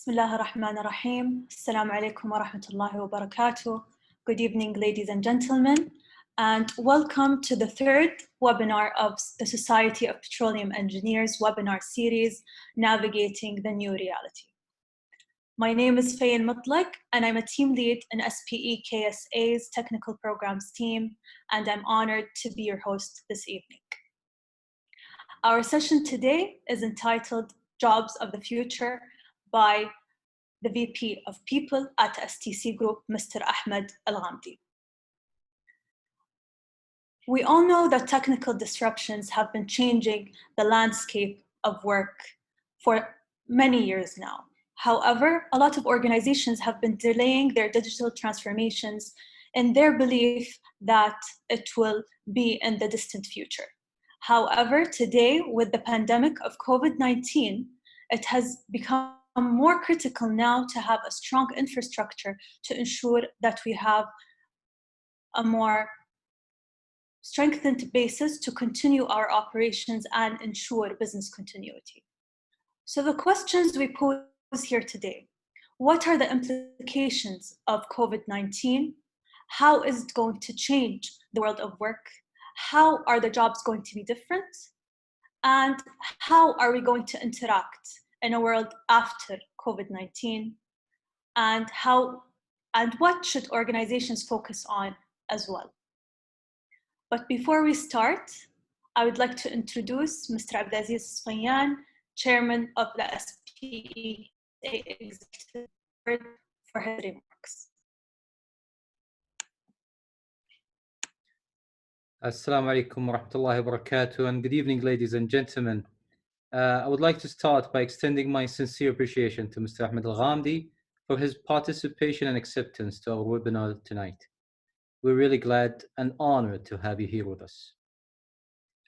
Bismillah ar-Rahman ar-Rahim. Assalamu alaikum wa rahmatullahi wa barakatuh. Good evening, ladies and gentlemen, and welcome to the third webinar of the Society of Petroleum Engineers webinar series, Navigating the New Reality. My name is Faye Mutlaq, and I'm a team lead in SPE-KSA's technical programs team, and I'm honored to be your host this evening. Our session today is entitled Jobs of the Future by the VP of People at STC Group, Mr. Ahmad AlGhamdi. We all know that technical disruptions have been changing the landscape of work for many years now. However, a lot of organizations have been delaying their digital transformations in their belief that it will be in the distant future. However, today, with the pandemic of COVID-19, it has become more critical now to have a strong infrastructure to ensure that we have a more strengthened basis to continue our operations and ensure business continuity. So the questions we pose here today: what are the implications of COVID-19? How is it going to change the world of work? How are the jobs going to be different? And how are we going to interact in a world after COVID-19? And what should organizations focus on as well? But before we start, I would like to introduce Mr. Abdulaziz Sfayan, Chairman of the SPE-KSA Executive Board, for his remarks. Assalamu alaikum wa rahmatullahi wa barakatuh, and good evening, ladies and gentlemen. I would like to start by extending my sincere appreciation to Mr. Ahmad AlGhamdi for his participation and acceptance to our webinar tonight. We're really glad and honored to have you here with us.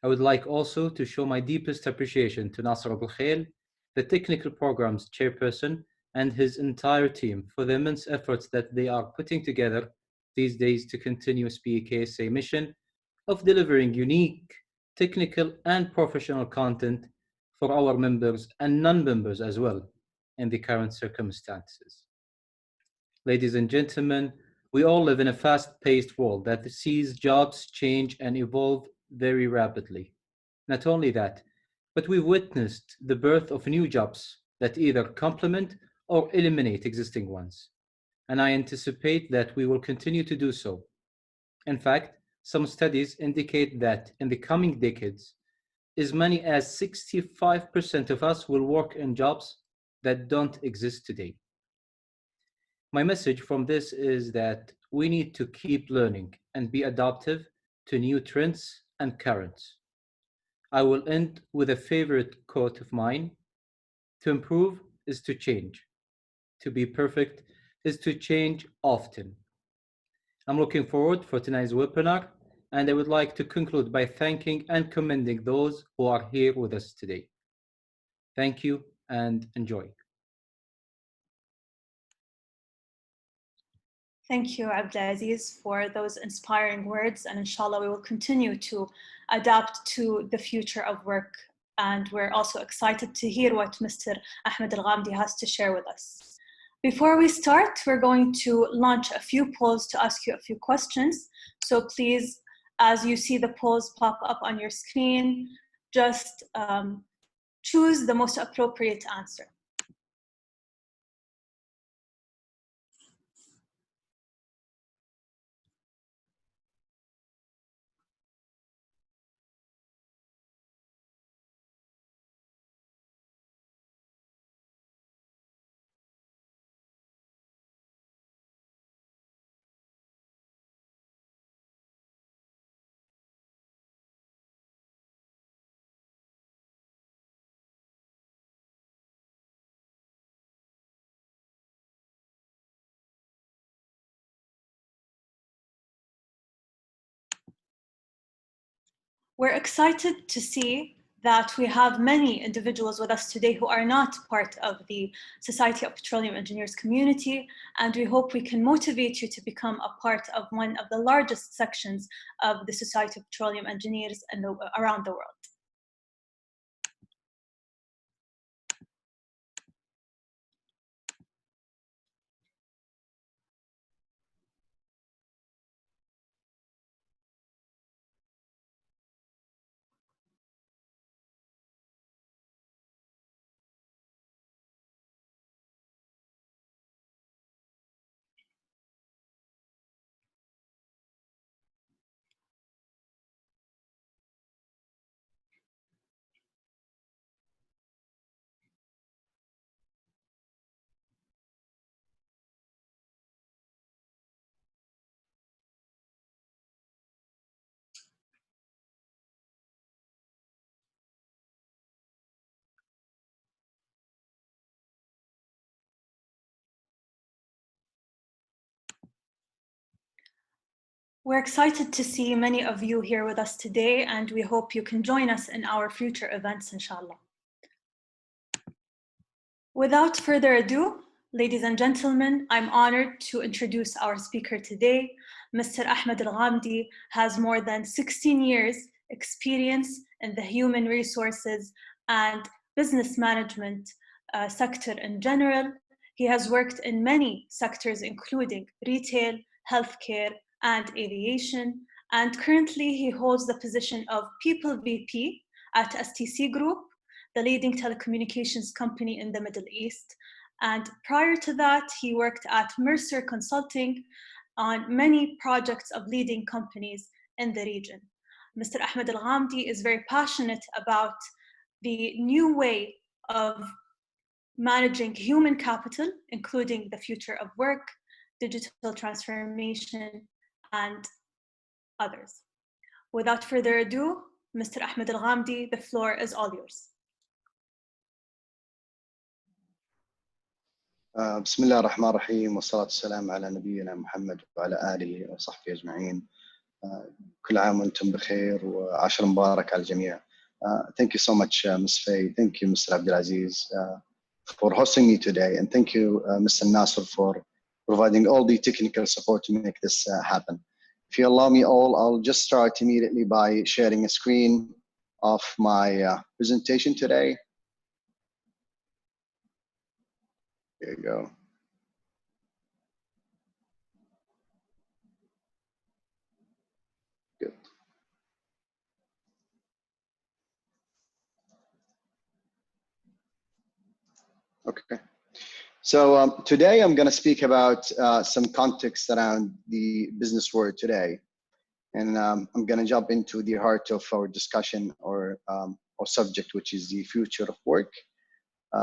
I would like also to show my deepest appreciation to Nasser Abul Khail, the technical programs chairperson, and his entire team for the immense efforts that they are putting together these days to continue SPE-KSA mission of delivering unique, technical, and professional content for our members and non-members as well in the current circumstances. Ladies and gentlemen, we all live in a fast-paced world that sees jobs change and evolve very rapidly. Not only that, but we've witnessed the birth of new jobs that either complement or eliminate existing ones. And I anticipate that we will continue to do so. In fact, some studies indicate that in the coming decades, as many as 65% of us will work in jobs that don't exist today. My message from this is that we need to keep learning and be adaptive to new trends and currents. I will end with a favorite quote of mine: to improve is to change. To be perfect is to change often. I'm looking forward for tonight's webinar, and I would like to conclude by thanking and commending those who are here with us today. Thank you and enjoy. Thank you, Abdulaziz, for those inspiring words, and inshallah we will continue to adapt to the future of work. And we're also excited to hear what Mr. Ahmad AlGhamdi has to share with us. Before we start, we're going to launch a few polls to ask you a few questions. So please, as you see the polls pop up on your screen, just choose the most appropriate answer. We're excited to see that we have many individuals with us today who are not part of the Society of Petroleum Engineers community, and we hope we can motivate you to become a part of one of the largest sections of the Society of Petroleum Engineers around the world. We're excited to see many of you here with us today, and we hope you can join us in our future events, inshallah. Without further ado, ladies and gentlemen, I'm honored to introduce our speaker today. Mr. Ahmad AlGhamdi has more than 16 years experience in the human resources and business management sector in general. He has worked in many sectors, including retail, healthcare, and aviation. And currently he holds the position of People VP at STC Group, the leading telecommunications company in the Middle East. And prior to that, he worked at Mercer Consulting on many projects of leading companies in the region. Mr. Ahmad AlGhamdi is very passionate about the new way of managing human capital, including the future of work, digital transformation, and others. Without further ado, Mr. Ahmad AlGhamdi, the floor is all yours. بسم الله الرحمن الرحيم والصلاة والسلام على نبينا محمد وعلى آله وصحبه أجمعين. كل عام وأنتم بخير وعشر مبارك على الجميع. Thank you so much, Ms. Faye. Thank you, Mr. Abdulaziz, for hosting me today. And thank you, Mr. Nasser, for providing all the technical support to make this happen. If you allow me all, I'll just start immediately by sharing a screen of my presentation today. There you go. Good. Okay. So today I'm going to speak about some context around the business world today. And I'm going to jump into the heart of our discussion or subject, which is the future of work.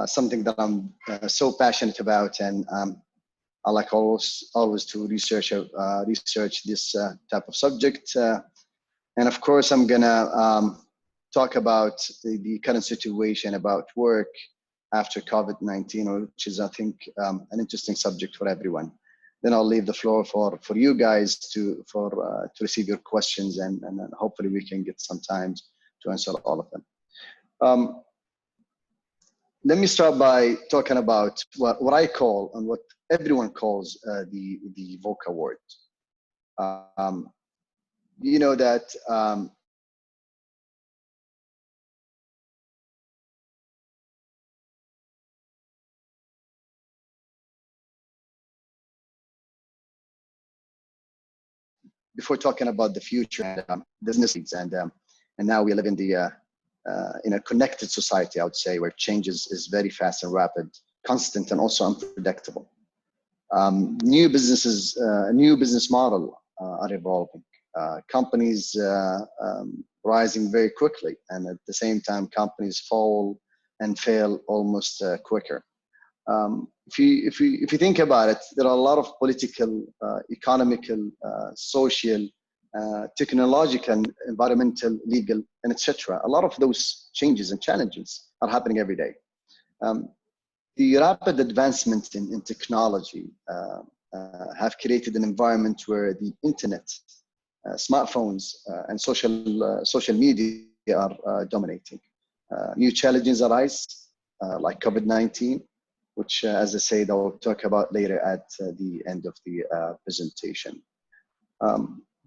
Something that I'm so passionate about, and I like always to research this type of subject. And of course, I'm gonna talk about the current situation about work after COVID-19, which is, I think, an interesting subject for everyone. Then I'll leave the floor for you guys to receive your questions, and hopefully we can get some time to answer all of them. Let me start by talking about what I call and what everyone calls the VUCA word. You know that before talking about the future and business needs, and now we live in a connected society, I would say, where change is very fast and rapid, constant, and also unpredictable. New business model are evolving. Companies rising very quickly, and at the same time, companies fall and fail almost quicker. If you think about it, there are a lot of political, economical, social, technological, environmental, legal, and etc. A lot of those changes and challenges are happening every day. The rapid advancements in technology have created an environment where the internet, smartphones, and social media are dominating. New challenges arise, like COVID-19, which, as I said, I'll talk about later at the end of the presentation.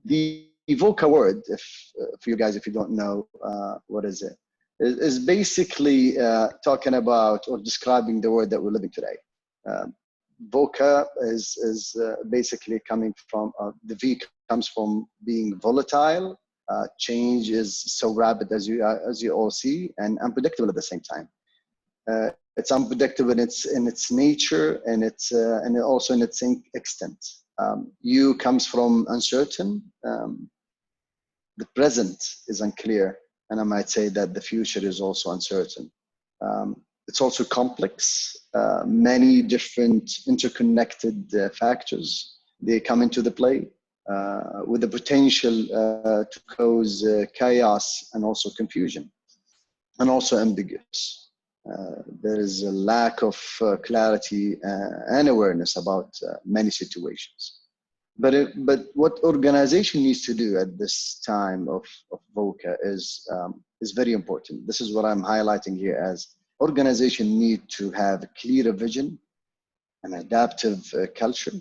The VUCA word, for you guys, if you don't know, what is it? Is basically talking about or describing the world that we're living today. VUCA is basically coming from, the V comes from being volatile. Change is so rapid, as you all see, and unpredictable at the same time. It's unpredictable in its nature, and and also in its extent. U comes from uncertain. The present is unclear, and I might say that the future is also uncertain. It's also complex. Many different interconnected factors, they come into the play with the potential to cause chaos and also confusion, and also ambiguous. There is a lack of clarity and awareness about many situations. But what organization needs to do at this time of VUCA is very important. This is what I'm highlighting here as organization need to have a clear vision, an adaptive culture,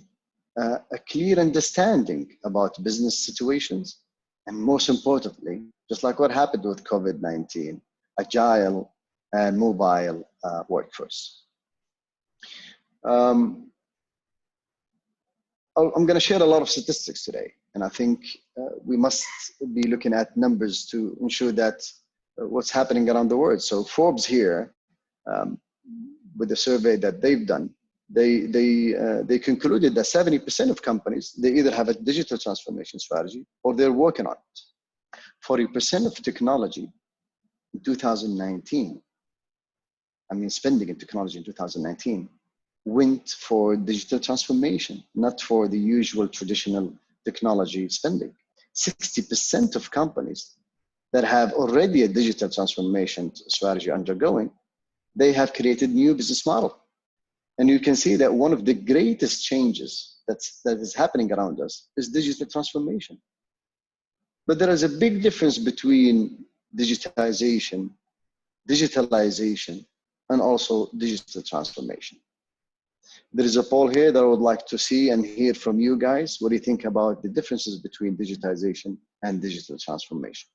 a clear understanding about business situations, and most importantly, just like what happened with COVID-19, agile and mobile workforce. I'm going to share a lot of statistics today, and I think we must be looking at numbers to ensure that what's happening around the world. So Forbes here, with the survey that they've done, they concluded that 70% of companies, they either have a digital transformation strategy or they're working on it. 40% of technology in 2019, spending in technology in 2019, went for digital transformation, not for the usual traditional technology spending. 60% of companies that have already a digital transformation strategy undergoing, they have created new business model. And you can see that one of the greatest changes that is happening around us is digital transformation. But there is a big difference between digitalization, digitalization, and also digital transformation. There is a poll here that I would like to see and hear from you guys. What do you think about the differences between digitization and digital transformation?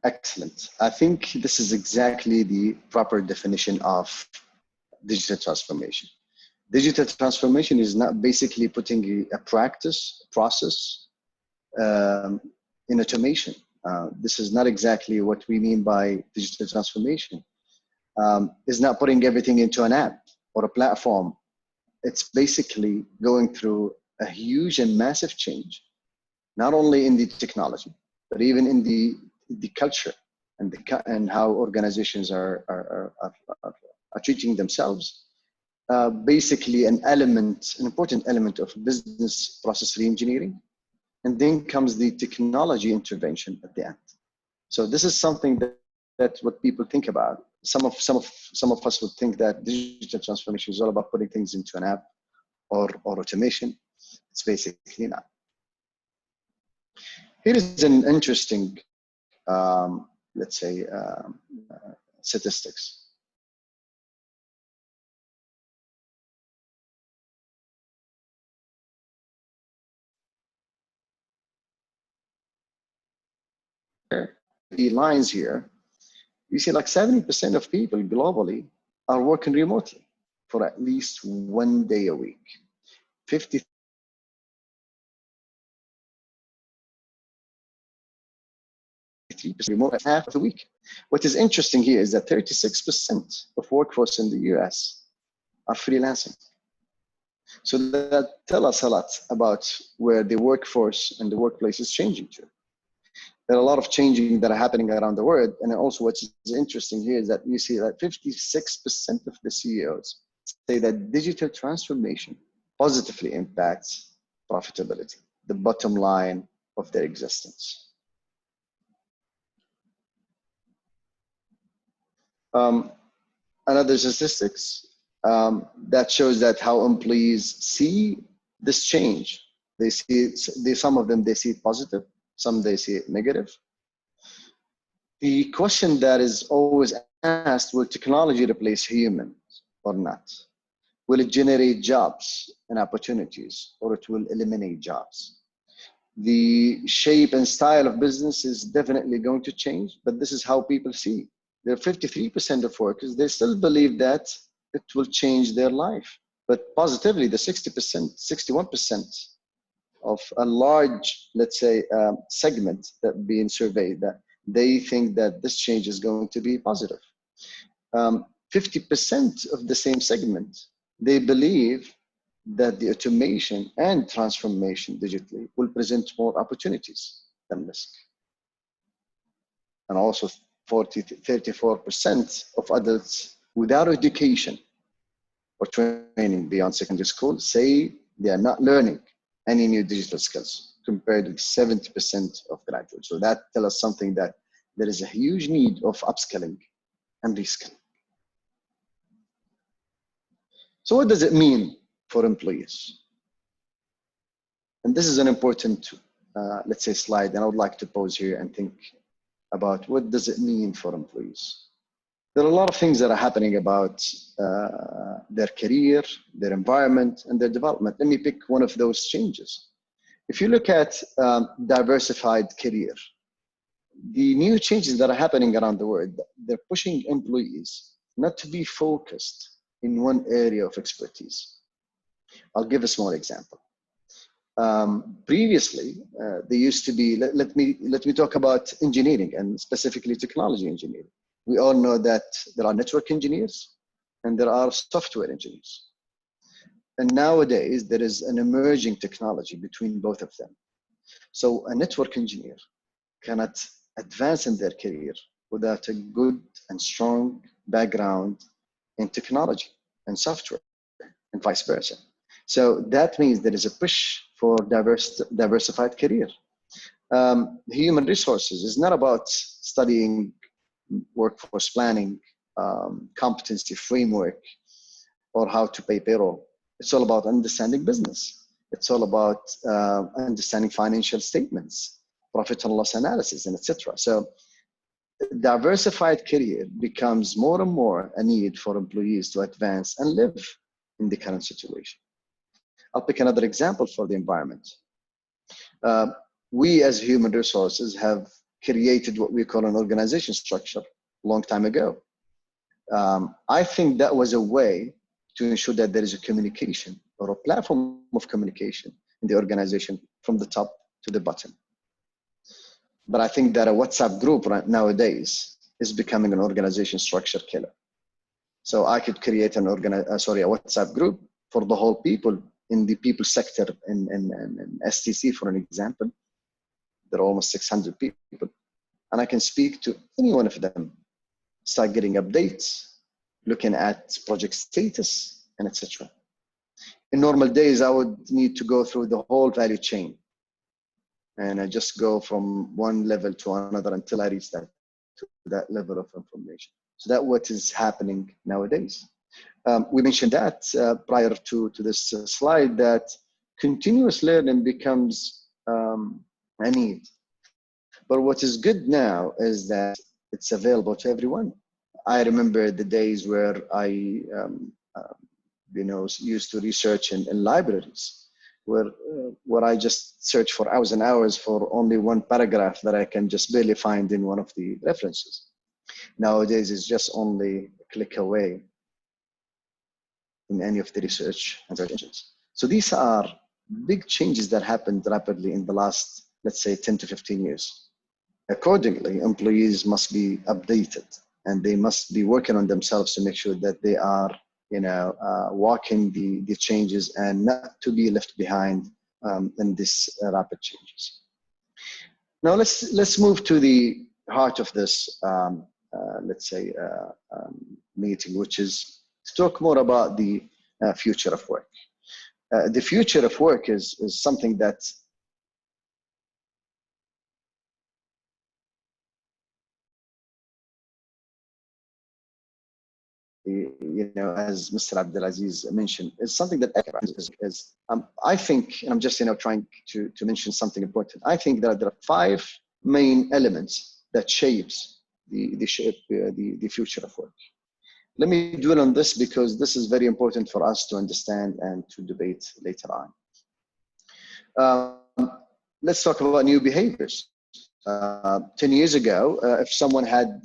Excellent. I think this is exactly the proper definition of digital transformation. Digital transformation is not basically putting a process in automation. This is not exactly what we mean by digital transformation. It's not putting everything into an app or a platform. It's basically going through a huge and massive change, not only in the technology, but even in the culture and how organizations are treating themselves. Basically an important element of business process reengineering. And then comes the technology intervention at the end. So this is something that what people think about. Some of us would think that digital transformation is all about putting things into an app or automation. It's basically not. Here is an interesting, let's say, statistics. The lines here, you see like 70% of people globally are working remotely for at least 1 day a week. 53% remote half the week. What is interesting here is that 36% of workforce in the US are freelancing. So that tells us a lot about where the workforce and the workplace is changing to. There are a lot of changing that are happening around the world. And also what's interesting here is that you see that 56% of the CEOs say that digital transformation positively impacts profitability, the bottom line of their existence. Another statistics that shows that how employees see this change. Some of them, they see it positive, some they see it negative. The question that is always asked, will technology replace humans or not? Will it generate jobs and opportunities, or it will eliminate jobs? The shape and style of business is definitely going to change, but this is how people see there are 53% of workers, they still believe that it will change their life. But positively, the 60%, 61% of a large, let's say, segment that being surveyed, that they think that this change is going to be positive. 50% of the same segment, they believe that the automation and transformation digitally will present more opportunities than risk. And also 34% of adults without education or training beyond secondary school say they are not learning any new digital skills, compared with 70% of graduates. So that tells us something, that there is a huge need of upskilling and reskilling. So what does it mean for employees? And this is an important, let's say, slide, and I would like to pause here and think about what does it mean for employees. There are a lot of things that are happening about their career, their environment, and their development. Let me pick one of those changes. If you look at diversified career, the new changes that are happening around the world, they're pushing employees not to be focused in one area of expertise. I'll give a small example. Previously, there used to be, let me talk about engineering, and specifically technology engineering. We all know that there are network engineers and there are software engineers. And nowadays, there is an emerging technology between both of them. So a network engineer cannot advance in their career without a good and strong background in technology and software, and vice versa. So that means there is a push for diversified career. Human resources is not about studying workforce planning, competency framework, or how to pay payroll. It's all about understanding business. It's all about understanding financial statements, profit and loss analysis, and etc. So diversified career becomes more and more a need for employees to advance and live in the current situation. I'll pick another example for the environment. We as human resources have created what we call an organization structure a long time ago. I think that was a way to ensure that there is a communication or a platform of communication in the organization from the top to the bottom. But I think that a WhatsApp group right nowadays is becoming an organization structure killer. So I could create an a WhatsApp group for the whole people in the people sector in STC, for an example. There are almost 600 people, and I can speak to any one of them, start getting updates, looking at project status, and etc. In normal days, I would need to go through the whole value chain, and I just go from one level to another until I reach that level of information. So that's what is happening nowadays. We mentioned that prior to this slide, that continuous learning becomes a need. But what is good now is that it's available to everyone. I remember the days where I used to research in libraries, where I just search for hours and hours for only one paragraph that I can just barely find in one of the references. Nowadays, it's just only a click away in any of the research and search engines. So these are big changes that happened rapidly in the last, let's say, 10 to 15 years. Accordingly, employees must be updated, and they must be working on themselves to make sure that they are, walking the changes and not to be left behind in this rapid changes. Now let's move to the heart of this, meeting, which is to talk more about the future of work. The future of work is something that as Mr. Abdulaziz mentioned, is something that I think, and I'm just trying to mention something important. I think that there are 5 main elements that shapes the future of work. Let me dwell on this because this is very important for us to understand and to debate later on. Let's talk about new behaviors. 10 years ago, if someone had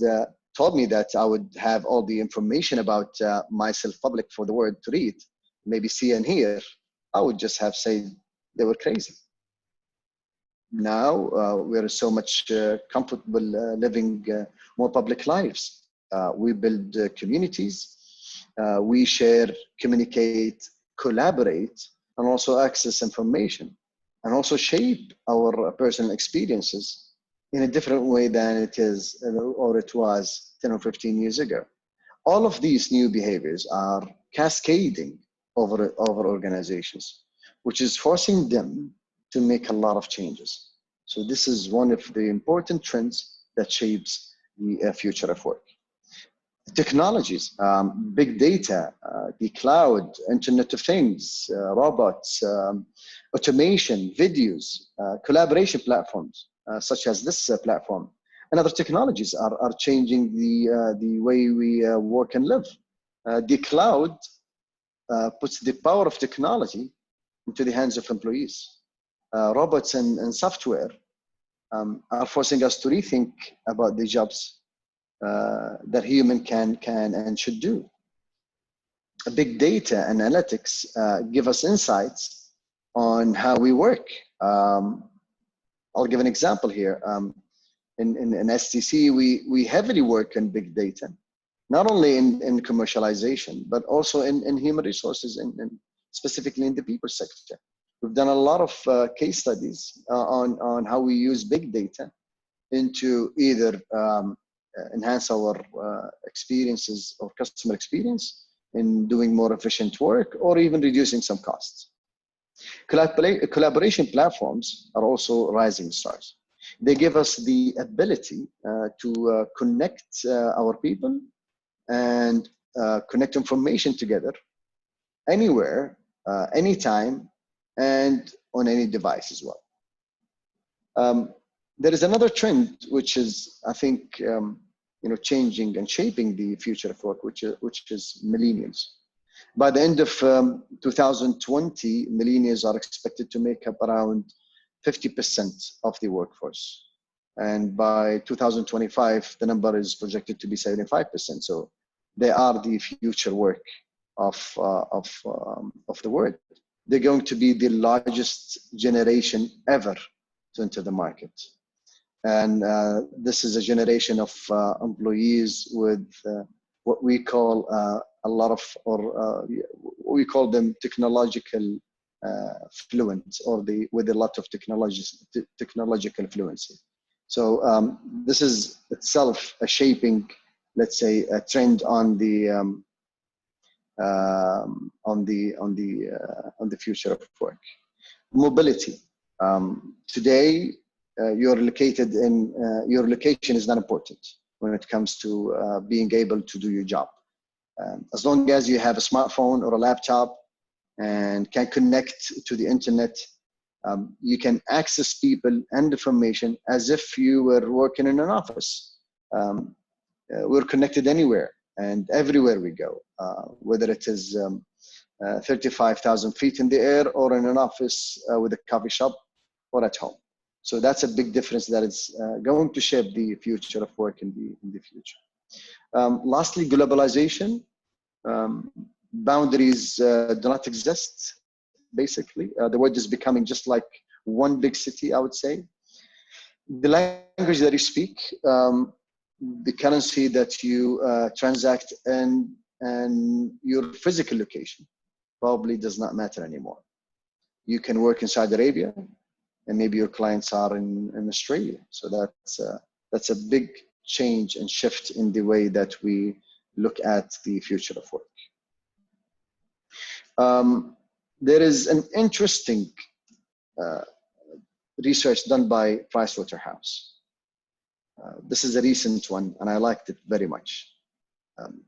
told me that I would have all the information about myself public for the world to read, maybe see and hear, I would just have said they were crazy. Now we're so much comfortable living more public lives. We build communities, we share, communicate, collaborate, and also access information, and also shape our personal experiences in a different way than it is or it was 10 or 15 years ago. All of these new behaviors are cascading over organizations, which is forcing them to make a lot of changes. So this is one of the important trends that shapes the future of work. Technologies, big data, the cloud, Internet of Things, robots, automation, videos, collaboration platforms, such as this platform, and other technologies are changing the way we work and live. The cloud puts the power of technology into the hands of employees. Robots and software are forcing us to rethink about the jobs that human can and should do. Big data analytics give us insights on how we work. I'll give an example here. In STC, we heavily work in big data, not only in commercialization, but also in human resources, and specifically in the people sector. We've done a lot of case studies on how we use big data into either enhance our experiences or customer experience in doing more efficient work, or even reducing some costs. Collaboration platforms are also rising stars. They give us the ability to connect our people and connect information together anywhere, anytime, and on any device as well. There is another trend which is, I think, changing and shaping the future of work, which is millennials. By the end of 2020, millennials are expected to make up around 50% of the workforce, and by 2025, the number is projected to be 75%. So they are the future work of the world. They're going to be the largest generation ever to enter the market. And this is a generation of employees with what we call a lot of, or we call them technological fluent, or with a lot of technological fluency. So this is itself a shaping, let's say, a trend on the future of work. Mobility. Today, your location is not important when it comes to being able to do your job. As long as you have a smartphone or a laptop and can connect to the internet, you can access people and information as if you were working in an office. We're connected anywhere and everywhere we go, whether it is 35,000 feet in the air, or in an office with a coffee shop, or at home. So that's a big difference that is going to shape the future of work in the future. Lastly, globalization. Boundaries do not exist, basically. The world is becoming just like one big city, I would say. The language that you speak, the currency that you transact, and your physical location probably does not matter anymore. You can work in Saudi Arabia, and maybe your clients are in Australia. So that's a big change and shift in the way that we look at the future of work. There is an interesting research done by Pricewaterhouse. This is a recent one, and I liked it very much,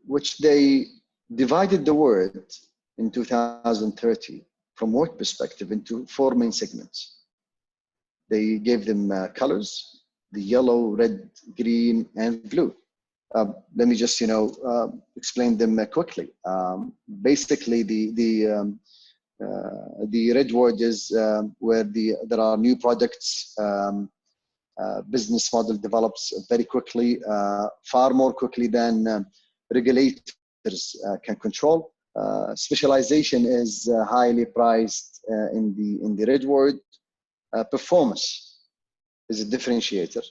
which they divided the world in 2030 from work perspective into 4 main segments. They gave them colors: the yellow, red, green, and blue. Let me just explain them quickly. Basically, the red word is where there are new products business model develops very quickly, far more quickly than regulators can control. Specialization is highly prized in the red word. Performance is a differentiator.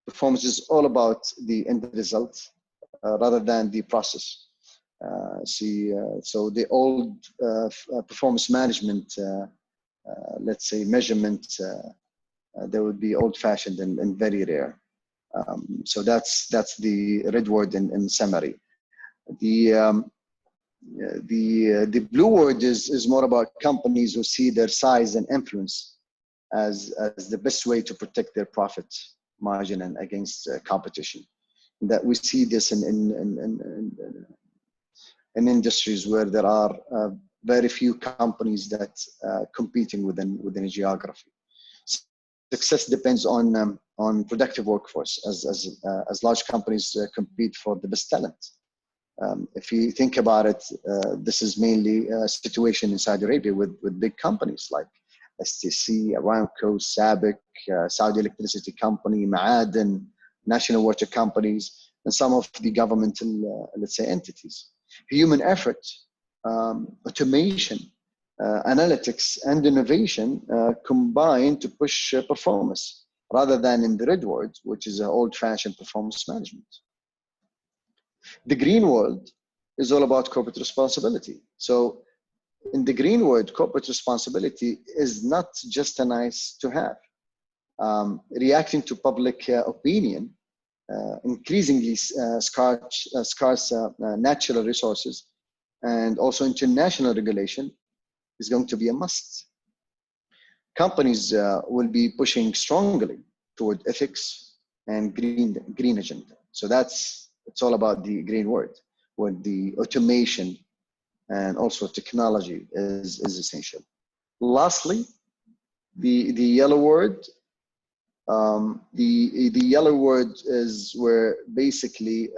Performance is all about the end result rather than the process. So the old performance management, let's say measurement, they would be old-fashioned and very rare. So that's the red word in summary. The blue word is more about companies who see their size and influence as the best way to protect their profit margin and against competition. That we see this in industries where there are very few companies that competing within a geography. Success depends on productive workforce as large companies compete for the best talent. If you think about it, this is mainly a situation in Saudi Arabia with big companies like STC, Aramco, SABIC, Saudi Electricity Company, Ma'aden, national water companies, and some of the governmental, let's say, entities. Human effort, automation, analytics, and innovation combine to push performance rather than in the red word, which is an old-fashioned performance management. The green world is all about corporate responsibility. So in the green world, corporate responsibility is not just a nice to have. Reacting to public opinion, increasingly scarce natural resources, and also international regulation is going to be a must. Companies will be pushing strongly toward ethics and green agenda. So it's all about the green word, where the automation and also technology is essential. Lastly, the yellow word. The yellow word is where basically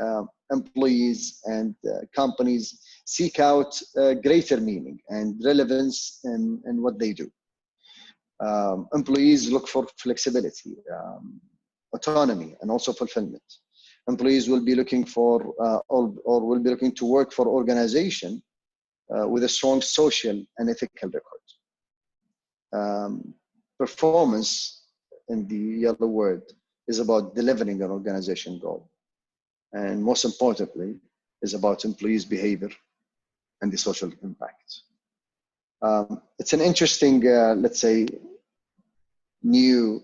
employees and companies seek out greater meaning and relevance in what they do. Employees look for flexibility, autonomy, and also fulfillment. Employees will be looking for or will be looking to work for organization with a strong social and ethical record. Performance in the yellow word is about delivering an organization goal, and most importantly is about employees' behavior and the social impact. It's an interesting, let's say, new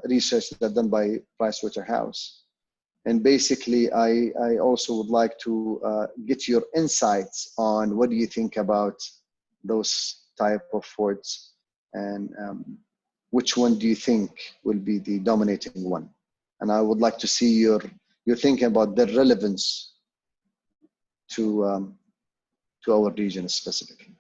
research that's done by Pricewaterhouse. And basically, I also would like to get your insights on what do you think about those type of words, and which one do you think will be the dominating one? And I would like to see your thinking about the relevance to our region specifically.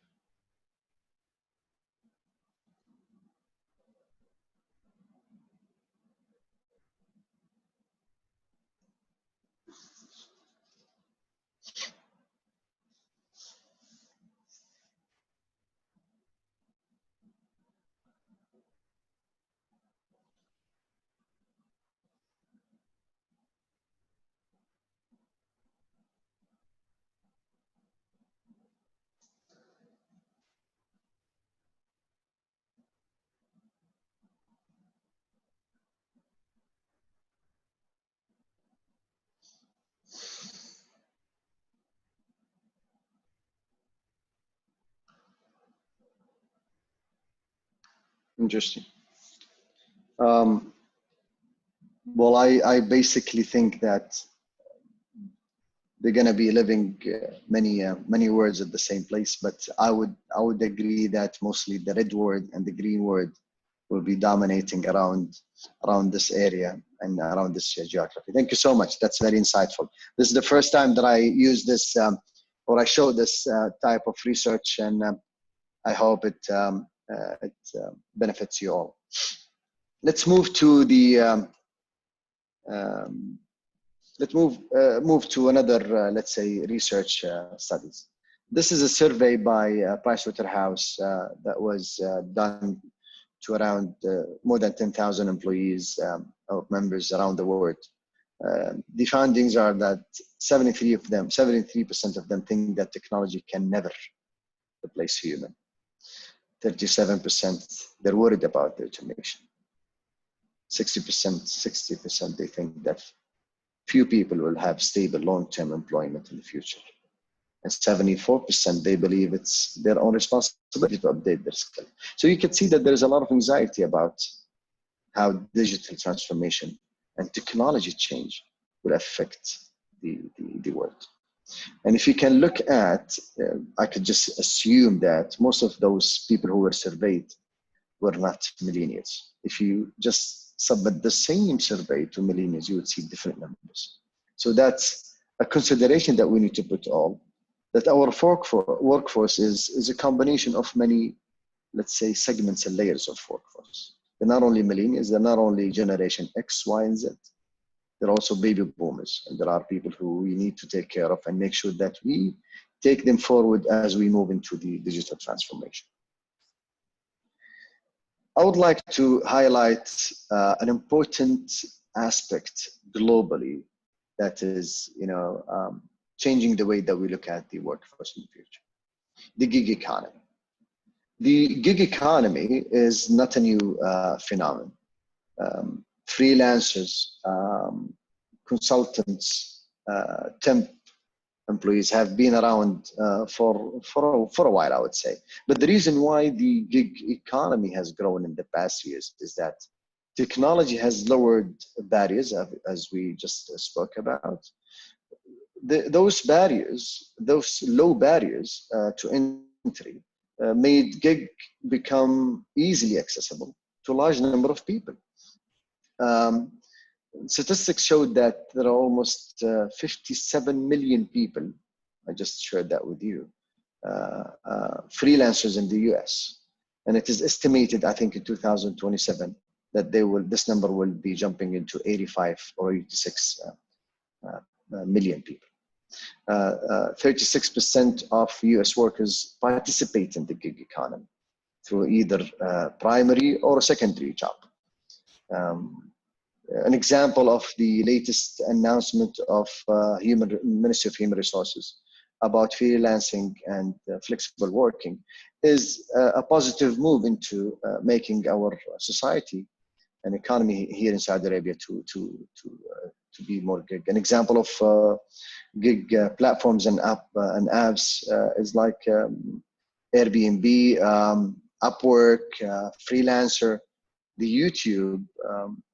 Interesting. Well, I basically think that they're going to be living many words at the same place, but I would agree that mostly the red word and the green word will be dominating around this area and around this geography. Thank you so much. That's very insightful. This is the first time that I use this or I show this type of research, and I hope it benefits you all. Let's move to the let's move to another, let's say, research studies. This is a survey by Pricewaterhouse that was done to around more than 10,000 employees or members around the world. The findings are that 73% of them think that technology can never replace human. 37%, they're worried about the automation. 60% they think that few people will have stable long-term employment in the future. And 74% they believe it's their own responsibility to update their skill. So you can see that there's a lot of anxiety about how digital transformation and technology change will affect the world. And if you can look at, I could just assume that most of those people who were surveyed were not millennials. If you just submit the same survey to millennials, you would see different numbers. So that's a consideration that we need to put all, that our workforce is a combination of many, let's say, segments and layers of workforce. They're not only millennials, they're not only generation X, Y, and Z. They're also baby boomers, and there are people who we need to take care of and make sure that we take them forward as we move into the digital transformation. I would like to highlight an important aspect globally that is, changing the way that we look at the workforce in the future: the gig economy. The gig economy is not a new phenomenon. Freelancers, consultants, temp employees have been around for a while, I would say. But the reason why the gig economy has grown in the past years is that technology has lowered barriers, as we just spoke about. Those barriers, those low barriers to entry, made gig become easily accessible to a large number of people. Statistics showed that there are almost 57 million people, I just shared that with you, freelancers in the US. And it is estimated, I think in 2027, that this number will be jumping into 85 or 86 million people. 36% of US workers participate in the gig economy through either primary or secondary job. An example of the latest announcement of Ministry of Human Resources about freelancing and flexible working is a positive move into making our society and economy here in Saudi Arabia to be more gig. An example of gig platforms and apps is like Airbnb, Upwork, Freelancer, the YouTube,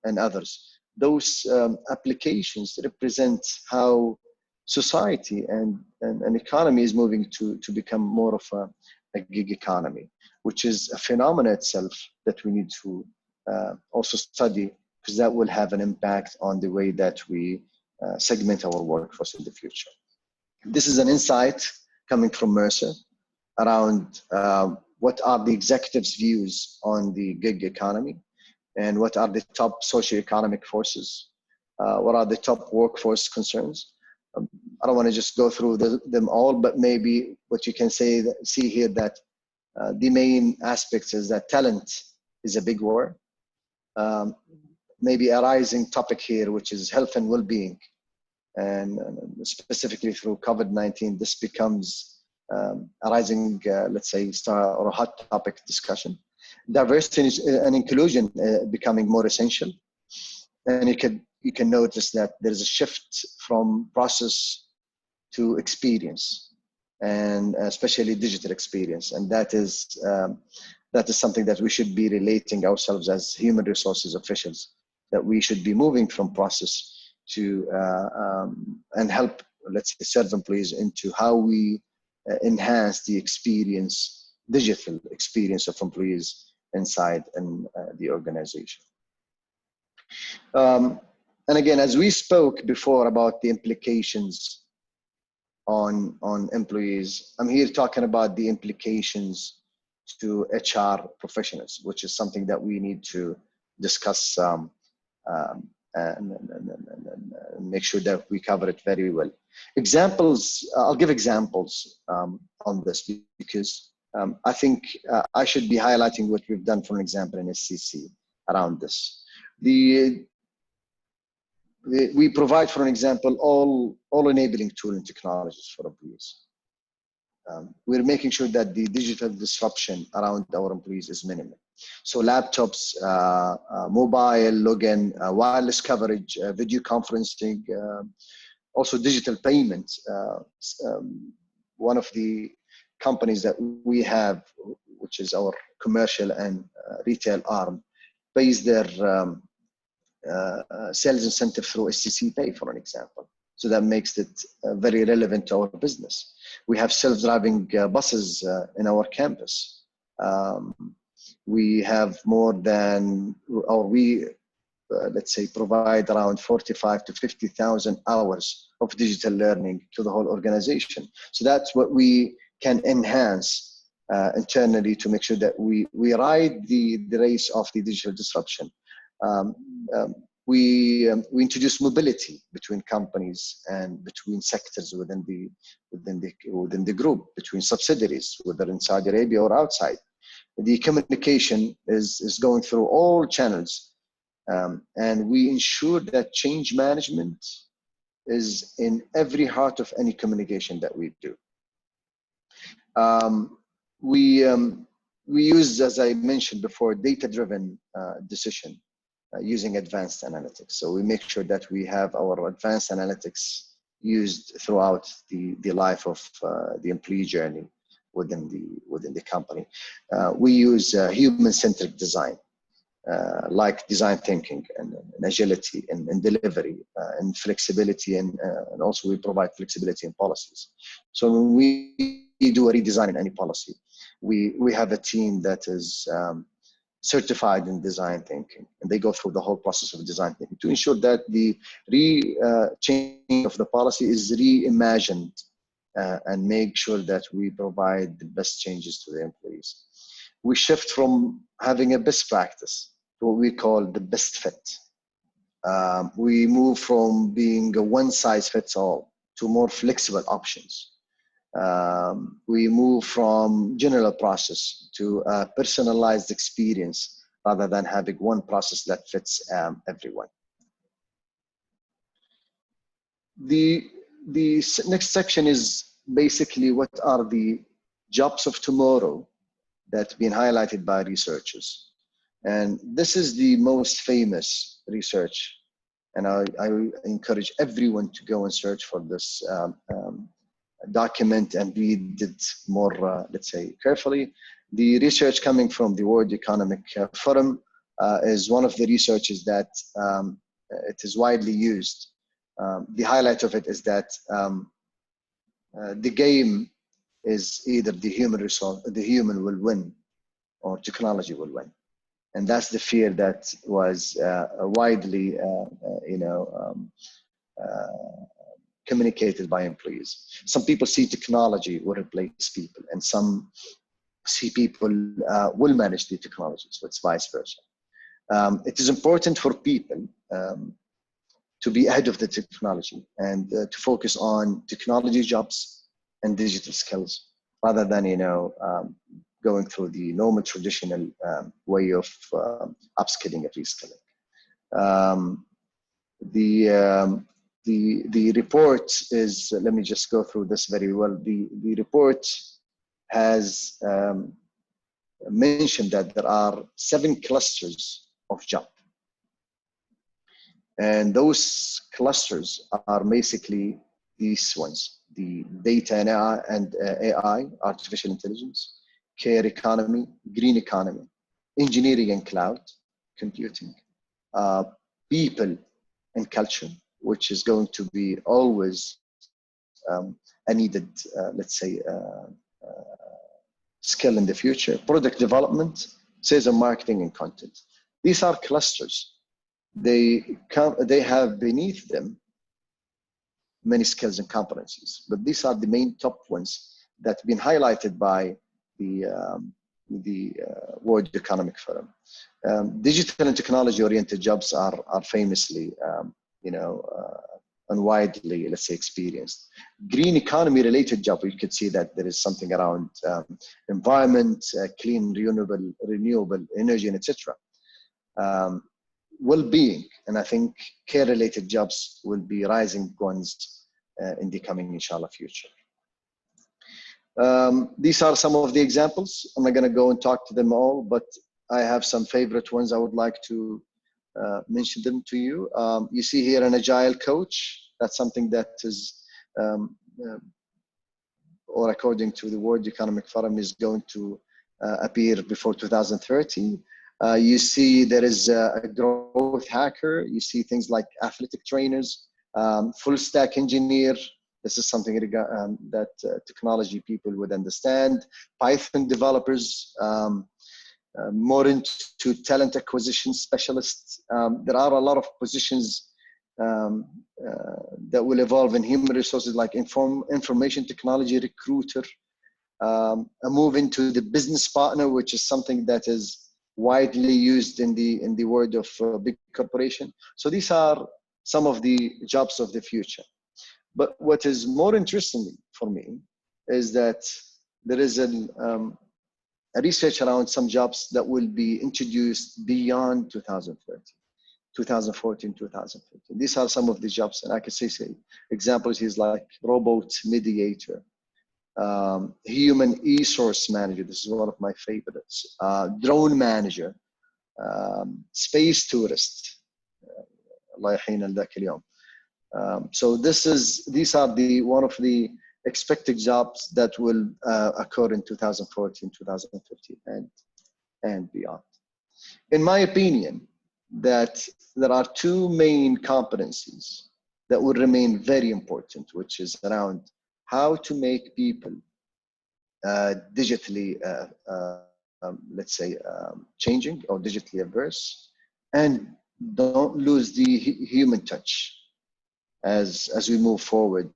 and others. Those applications represent how society and an economy is moving to become more of a gig economy, which is a phenomenon itself that we need to also study, because that will have an impact on the way that we segment our workforce in the future. This is an insight coming from Mercer around what are the executives' views on the gig economy, and what are the top socioeconomic forces, what are the top workforce concerns. I don't want to just go through them all, but maybe what you can see here that the main aspects is that talent is a big word. Maybe a rising topic here, which is health and well-being. And specifically through COVID-19, this becomes a rising, let's say, star or a hot topic discussion. Diversity and inclusion becoming more essential. And you can notice that there's a shift from process to experience, and especially digital experience. And that is something that we should be relating ourselves as human resources officials, that we should be moving from process to and help, let's say, serve employees into how we enhance the experience, digital experience of employees inside the organization. And again, as we spoke before about the implications on employees, I'm here talking about the implications to HR professionals, which is something that we need to discuss and make sure that we cover it very well. Examples, I'll give examples on this, because I think I should be highlighting what we've done, for example, in STC around this. We provide, for an example, all enabling tools and technologies for employees. We're making sure that the digital disruption around our employees is minimal. So laptops, mobile login, wireless coverage, video conferencing, also digital payments. One of the companies that we have, which is our commercial and retail arm, pays their sales incentive through STC Pay, for an example. So that makes it very relevant to our business. We have self-driving buses in our campus. We have more than, or we, let's say, provide around 45 to 50,000 hours of digital learning to the whole organization. So that's what we can enhance internally to make sure that we ride the race of the digital disruption. We introduce mobility between companies and between sectors within the group, between subsidiaries, whether in Saudi Arabia or outside. The communication is going through all channels, and we ensure that change management is in every heart of any communication that we do. We use, as I mentioned before, data-driven decision using advanced analytics. So we make sure that we have our advanced analytics used throughout the life of the employee journey within the company. We use human-centric design, like design thinking and agility and delivery and flexibility, and also we provide flexibility in policies. So when we do a redesign in any policy, we have a team that is certified in design thinking, and they go through the whole process of design thinking to ensure that the change of the policy is reimagined and make sure that we provide the best changes to the employees. We shift from having a best practice to what we call the best fit. We move from being a one-size-fits-all to more flexible options. We move from general process to a personalized experience rather than having one process that fits everyone. The next section is basically what are the jobs of tomorrow that's been highlighted by researchers. And this is the most famous research. And I encourage everyone to go and search for this document and read it more, let's say, carefully. The research coming from the World Economic Forum is one of the researches that it is widely used. The highlight of it is that the game is either the human will win or technology will win. And that's the fear that was widely, communicated by employees. Some people see technology will replace people, and some see people will manage the technology, so it's vice versa. It is important for people to be ahead of the technology and to focus on technology jobs and digital skills rather than, going through the normal traditional way of upskilling and reskilling. The report is, let me just go through this very well. The report has mentioned that there are 7 clusters of job. And those clusters are basically these ones: the data and AI, artificial intelligence, care economy, green economy, engineering and cloud computing, people and culture, which is going to be always a needed, let's say, skill in the future, product development, sales and marketing, and content. These are clusters. They have beneath them many skills and competencies, but these are the main top ones that have been highlighted by the World Economic Forum. Digital and technology-oriented jobs are famously, widely, let's say, experienced. Green economy related job, you could see that there is something around environment, clean, renewable energy, and etc. Well-being, and I think care-related jobs will be rising ones in the coming, inshallah, future. These are some of the examples. I'm not going to go and talk to them all, but I have some favorite ones I would like to mention them to you. You see here an agile coach. That's something that is, or according to the World Economic Forum, is going to appear before 2030. You see there is a growth hacker. You see things like athletic trainers, full stack engineer. This is something that technology people would understand. Python developers, more into talent acquisition specialists. There are a lot of positions that will evolve in human resources, like information technology recruiter, a move into the business partner, which is something that is widely used in the world of big corporation. So these are some of the jobs of the future. But what is more interesting for me is that there is a research around some jobs that will be introduced beyond 2030, 2014, 2015. These are some of the jobs, and I can say examples is like robot mediator, human resource manager. This is one of my favorites. Drone manager, space tourist. Allah yahina al-dhak al-yawm. So these are one of the expected jobs that will occur in 2014, 2015, and beyond. In my opinion, that there are two main competencies that will remain very important, which is around how to make people digitally, let's say, changing or digitally averse, and don't lose the human touch as we move forward.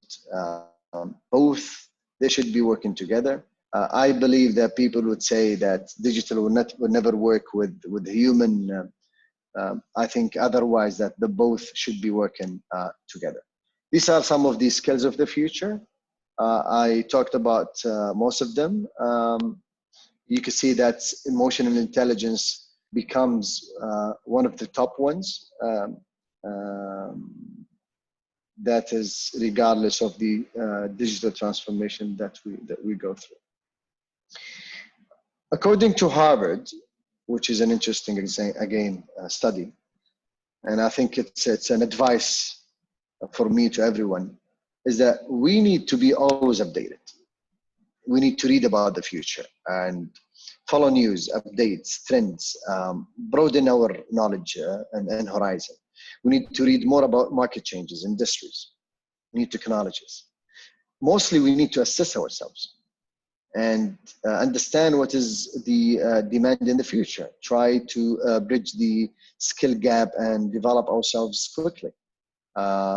Both, they should be working together. I believe that people would say that digital will never work with human. I think otherwise that the both should be working together. These are some of the skills of the future. I talked about most of them. You can see that emotional intelligence becomes one of the top ones. That is regardless of the digital transformation that we go through. According to Harvard, which is an interesting study, and I think it's an advice for me to everyone, is that we need to be always updated. We need to read about the future and follow news, updates, trends, broaden our knowledge and horizon. We need to read more about market changes, industries, new technologies. Mostly we need to assess ourselves and understand what is the demand in the future. Try to bridge the skill gap and develop ourselves quickly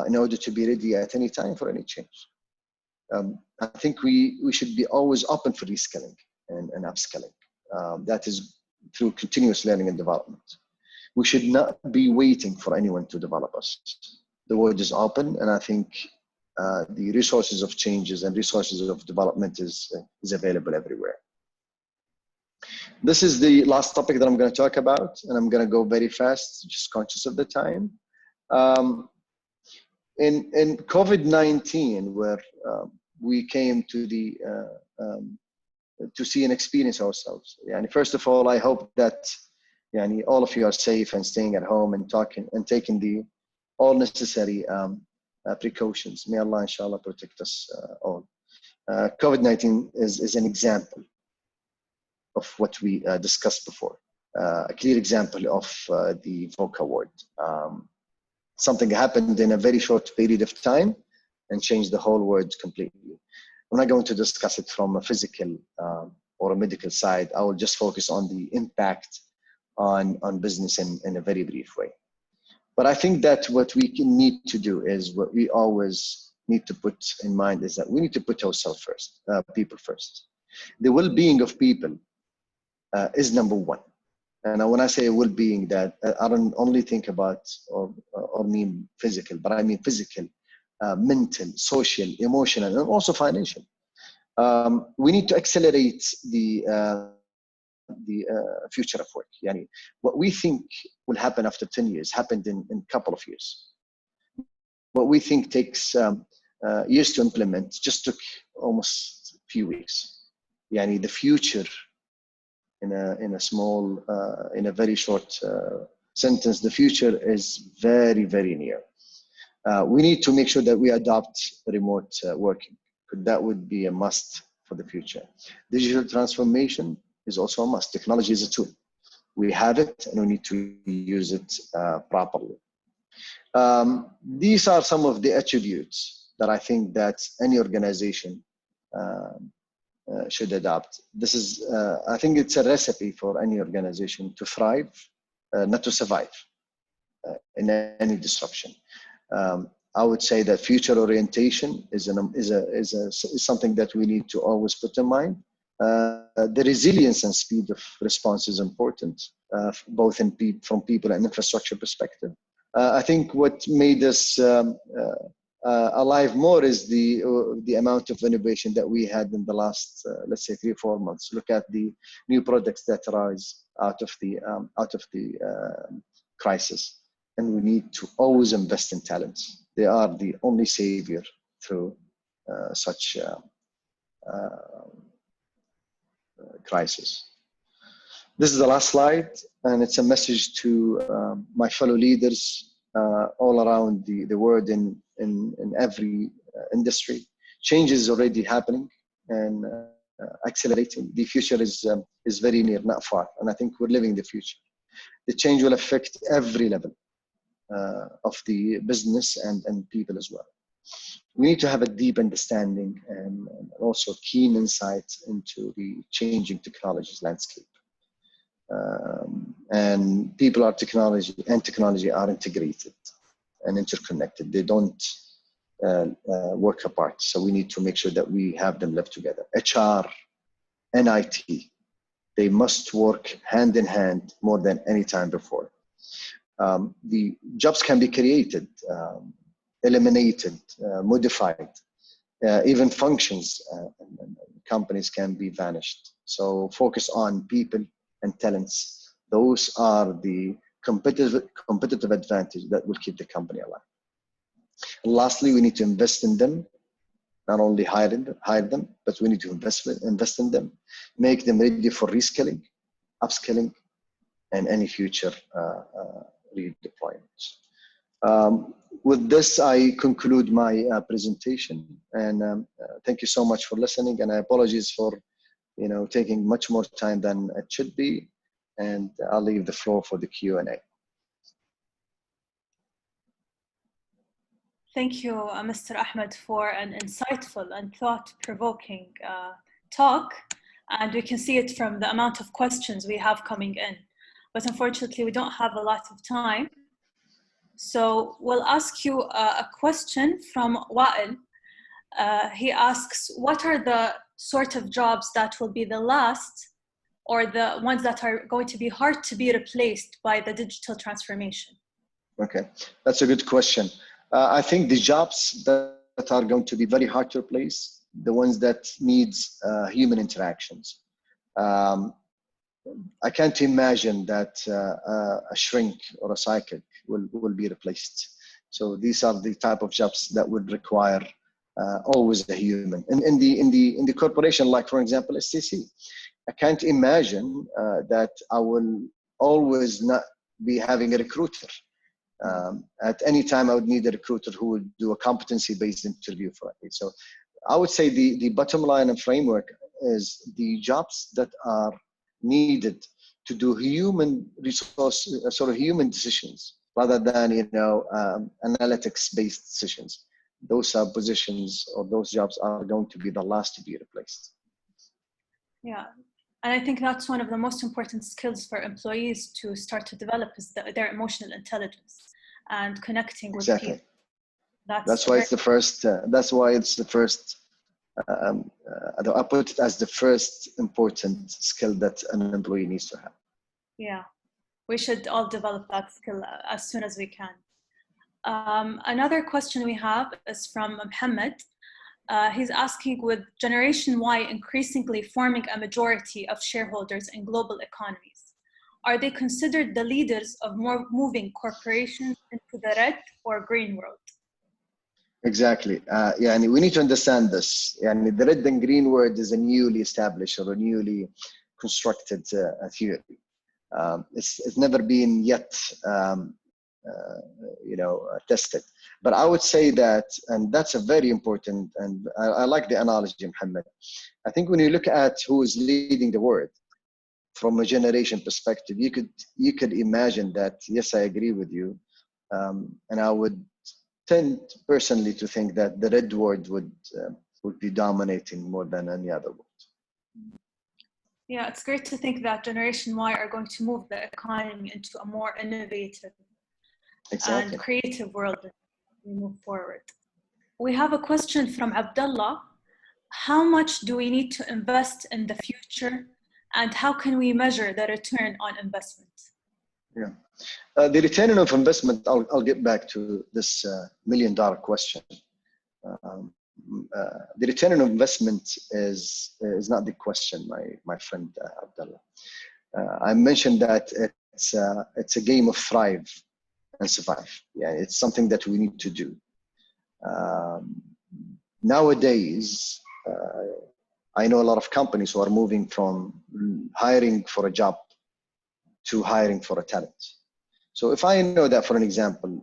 in order to be ready at any time for any change. I think we should be always open for reskilling and upskilling. That is through continuous learning and development. We should not be waiting for anyone to develop us. The world is open, and I think the resources of changes and resources of development is available everywhere. This is the last topic that I'm going to talk about, and I'm going to go very fast, just conscious of the time. In COVID-19, where we came to see and experience ourselves. And first of all, I hope that all of you are safe and staying at home and taking the all necessary precautions. May Allah, inshallah, protect us all. COVID-19 is an example of what we discussed before. A clear example of the VUCA word. Something happened in a very short period of time and changed the whole world completely. I'm not going to discuss it from a physical or a medical side. I will just focus on the impact on business in a very brief way. But I think that what we need to do is what we always need to put in mind is that we need to put ourselves first, people first. The well-being of people is number one. And when I say well-being, that I don't only think about or mean physical, but I mean physical, mental, social, emotional, and also financial. We need to accelerate the future of work. Yani, what we think will happen after 10 years happened in a couple of years. What we think takes years to implement just took almost a few weeks. Yani, the future in a small, in a very short sentence, the future is very, very near. We need to make sure that we adopt remote working. That would be a must for the future. Digital transformation is also a must. Technology is a tool. We have it and we need to use it properly. These are some of the attributes that I think that any organization should adopt. This is, I think it's a recipe for any organization to thrive, not to survive in any disruption. I would say that future orientation is something that we need to always put in mind. The resilience and speed of response is important, both from people and infrastructure perspective. I think what made us alive more is the amount of innovation that we had in the last, let's say, 3 or 4 months. Look at the new products that arise out of the crisis, and we need to always invest in talents. They are the only savior through such crisis. This is the last slide, and it's a message to my fellow leaders all around the world in every industry. Change is already happening and accelerating. The future is very near, not far, and I think we're living the future. The change will affect every level of the business and people as well. We need to have a deep understanding and also keen insight into the changing technologies landscape. And people are technology and technology are integrated and interconnected. They don't work apart. So we need to make sure that we have them live together. HR and IT, they must work hand in hand more than any time before. The jobs can be created, eliminated, modified, even functions and companies can be vanished. So focus on people and talents. Those are the competitive advantage that will keep the company alive. And lastly, we need to invest in them. Not only hire them, but we need to invest in them, make them ready for reskilling, upskilling, and any future redeployments. With this, I conclude my presentation, and thank you so much for listening. And I apologize for, taking much more time than it should be. And I'll leave the floor for the Q&A. Thank you, Mr. Ahmed, for an insightful and thought-provoking talk. And we can see it from the amount of questions we have coming in. But unfortunately, we don't have a lot of time. So we'll ask you a question from Wa'il. He asks, what are the sort of jobs that will be the last or the ones that are going to be hard to be replaced by the digital transformation? Okay, that's a good question. I think the jobs that are going to be very hard to replace, the ones that needs human interactions. I can't imagine that a shrink or a psychic will be replaced. So these are the type of jobs that would require always a human. In the corporation, like for example, STC, I can't imagine that I will always not be having a recruiter. At any time, I would need a recruiter who would do a competency-based interview for me. So I would say the bottom line and framework is the jobs that are needed to do human resource, sort of human decisions, rather than analytics-based decisions. Those are positions or those jobs are going to be the last to be replaced. Yeah. And I think that's one of the most important skills for employees to start to develop is their emotional intelligence and connecting with people. That's why it's the first. That's why it's the first. I put it as the first important skill that an employee needs to have. Yeah, we should all develop that skill as soon as we can. Another question we have is from Mohammed. He's asking, with Generation Y increasingly forming a majority of shareholders in global economies, are they considered the leaders of moving corporations into the red or green world? Exactly. We need to understand this. The red and green world is a newly established or a newly constructed theory. It's never been yet tested. But I would say that, and that's a very important, and I like the analogy, Mohammed. I think when you look at who is leading the world from a generation perspective, you could imagine that, yes, I agree with you. And I would tend personally to think that the red world would be dominating more than any other world. Yeah, it's great to think that Generation Y are going to move the economy into a more innovative and creative world as we move forward. We have a question from Abdullah. How much do we need to invest in the future, and how can we measure the return on investment? Yeah, the return on investment, I'll get back to this $1 million question. The return on investment is not the question, my friend Abdullah. I mentioned that it's a game of thrive and survive. Yeah, it's something that we need to do. Nowadays, I know a lot of companies who are moving from hiring for a job to hiring for a talent. So if I know that, for an example,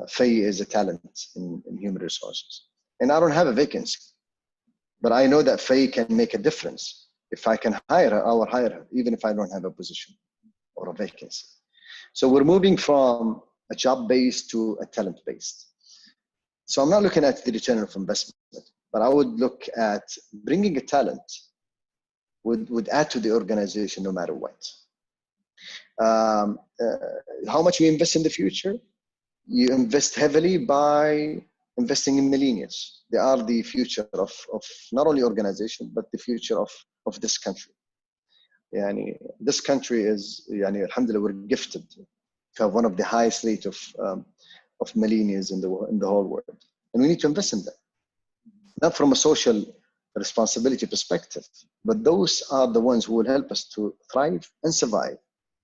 Faye is a talent in human resources, and I don't have a vacancy, but I know that Faye can make a difference. If I can hire her, I will hire her, even if I don't have a position or a vacancy. So we're moving from a job-based to a talent-based. So I'm not looking at the return of investment, but I would look at bringing a talent would add to the organization no matter what. How much we invest in the future? You invest heavily by investing in millennials. They are the future of not only organization, but the future of this country. This country is, alhamdulillah, we're gifted to have one of the highest rate of millennials in the whole world. And we need to invest in that. Not from a social responsibility perspective, but those are the ones who will help us to thrive and survive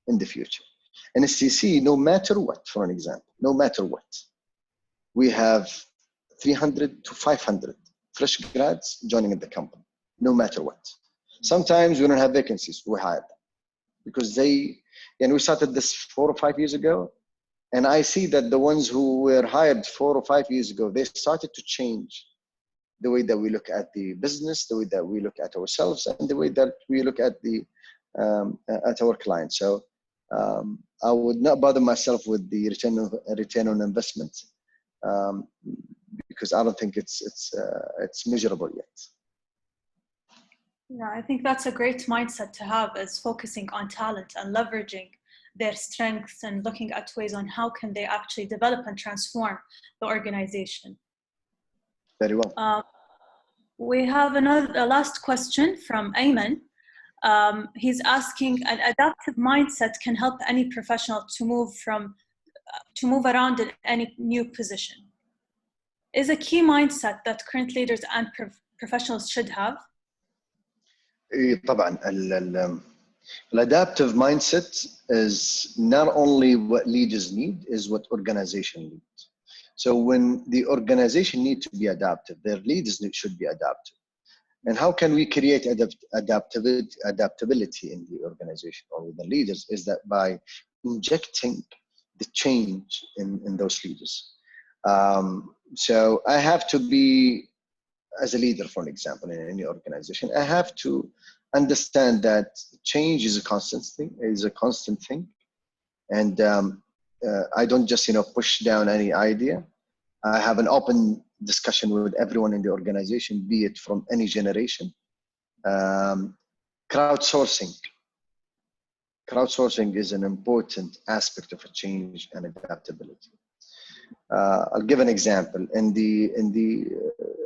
in the future. And STC, no matter what, for an example, no matter what, we have 300 to 500 fresh grads joining the company, no matter what. Sometimes we don't have vacancies, we hire them because we started this 4 or 5 years ago. And I see that the ones who were hired 4 or 5 years ago, they started to change the way that we look at the business, the way that we look at ourselves, and the way that we look at at our clients. So I would not bother myself with the return on investment because I don't think it's measurable yet. Yeah, I think that's a great mindset to have, is focusing on talent and leveraging their strengths and looking at ways on how can they actually develop and transform the organization. Very well. We have a last question from Ayman. He's asking, an adaptive mindset can help any professional to move around in any new position. Is a key mindset that current leaders and professionals should have? طبعا الادaptive mindset is not only what leaders need, is what organization needs. So when the organization needs to be adaptive, their leaders should be adaptive. And how can we create adaptability in the organization or with the leaders? Is that by injecting the change in those leaders. So I have to be, as a leader, for example, in any organization, I have to understand that change is a constant thing. And I don't just, push down any idea. I have an open discussion with everyone in the organization, be it from any generation. Crowdsourcing is an important aspect of a change and adaptability. I'll give an example. In the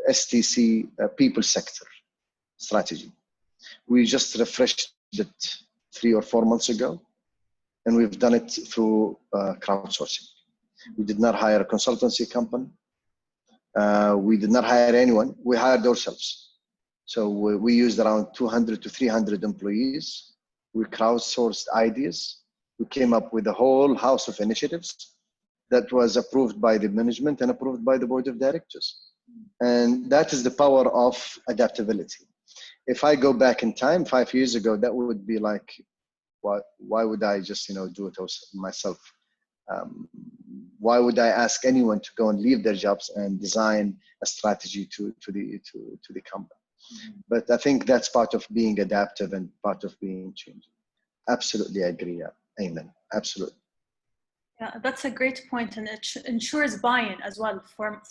STC people sector strategy, we just refreshed it 3 or 4 months ago, and we've done it through crowdsourcing. We did not hire a consultancy company. We did not hire anyone. We hired ourselves. So we used around 200 to 300 employees. We crowdsourced ideas. We came up with a whole house of initiatives that was approved by the management and approved by the board of directors. And that is the power of adaptability. If I go back in time 5 years ago, that would be like, why would I just do it myself? Why would I ask anyone to go and leave their jobs and design a strategy to the company? But I think that's part of being adaptive and part of being changing. Absolutely agree. Yeah. Amen. Absolutely. Yeah, that's a great point, and it ensures buy-in as well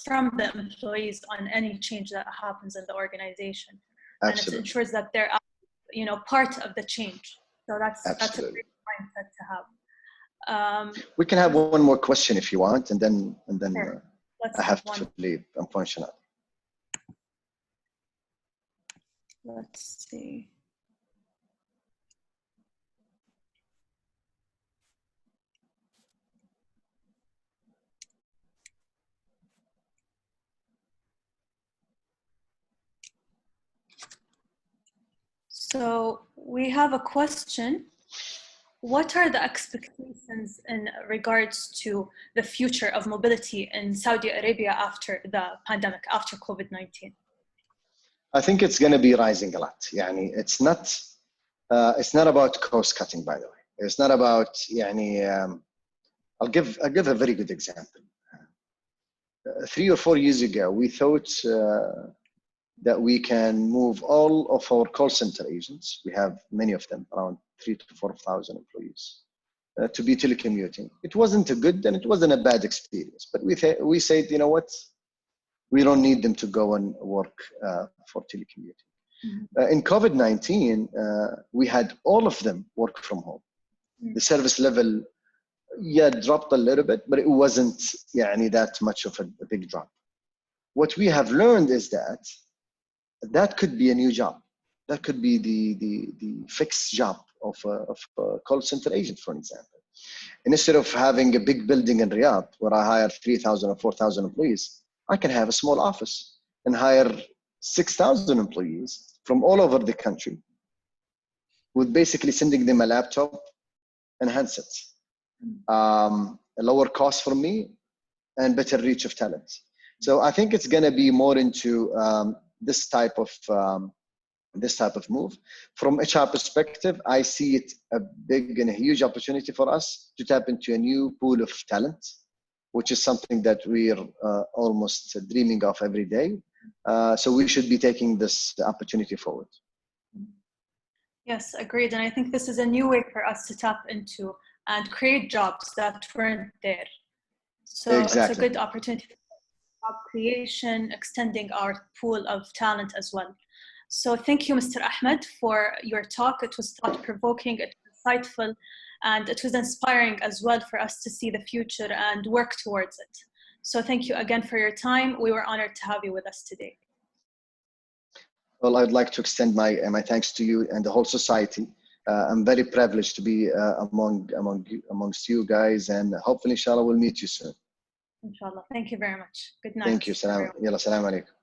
from the employees on any change that happens in the organization. Absolutely. And it ensures that they're part of the change. So that's a great mindset to have. We can have one more question if you want, and then sure. I have to leave, unfortunately. Let's see. So we have a question. What are the expectations in regards to the future of mobility in Saudi Arabia after the pandemic, after COVID-19? I think it's going to be rising a lot. It's not about cost cutting, by the way. It's not about I'll give a very good example. 3 or 4 years ago, we thought that we can move all of our call center agents. We have many of them, around 3,000 to 4,000 employees, to be telecommuting. It wasn't a good and it wasn't a bad experience, but we said, you know what? We don't need them to go and work for telecommuting. Mm-hmm. In COVID-19, we had all of them work from home. Mm-hmm. The service level, dropped a little bit, but it wasn't that much of a big drop. What we have learned is that could be a new job. That could be the fixed job of a call center agent, for example. And instead of having a big building in Riyadh where I hire 3,000 or 4,000 employees, I can have a small office and hire 6,000 employees from all over the country with basically sending them a laptop and handsets. A lower cost for me and better reach of talent. So I think it's going to be more into this type of move. From HR perspective, I see it a big and a huge opportunity for us to tap into a new pool of talent, which is something that we're almost dreaming of every day. So we should be taking this opportunity forward. Yes, agreed. And I think this is a new way for us to tap into and create jobs that weren't there. So exactly. It's a good opportunity for job creation, extending our pool of talent as well. So thank you, Mr. Ahmed, for your talk. It was thought-provoking, it was insightful, and it was inspiring as well for us to see the future and work towards it. So thank you again for your time. We were honored to have you with us today. Well, I'd like to extend my thanks to you and the whole society. I'm very privileged to be amongst you guys, and hopefully, inshallah, we'll meet you soon. Inshallah. Thank you very much. Good night. Thank you. Salam alaikum.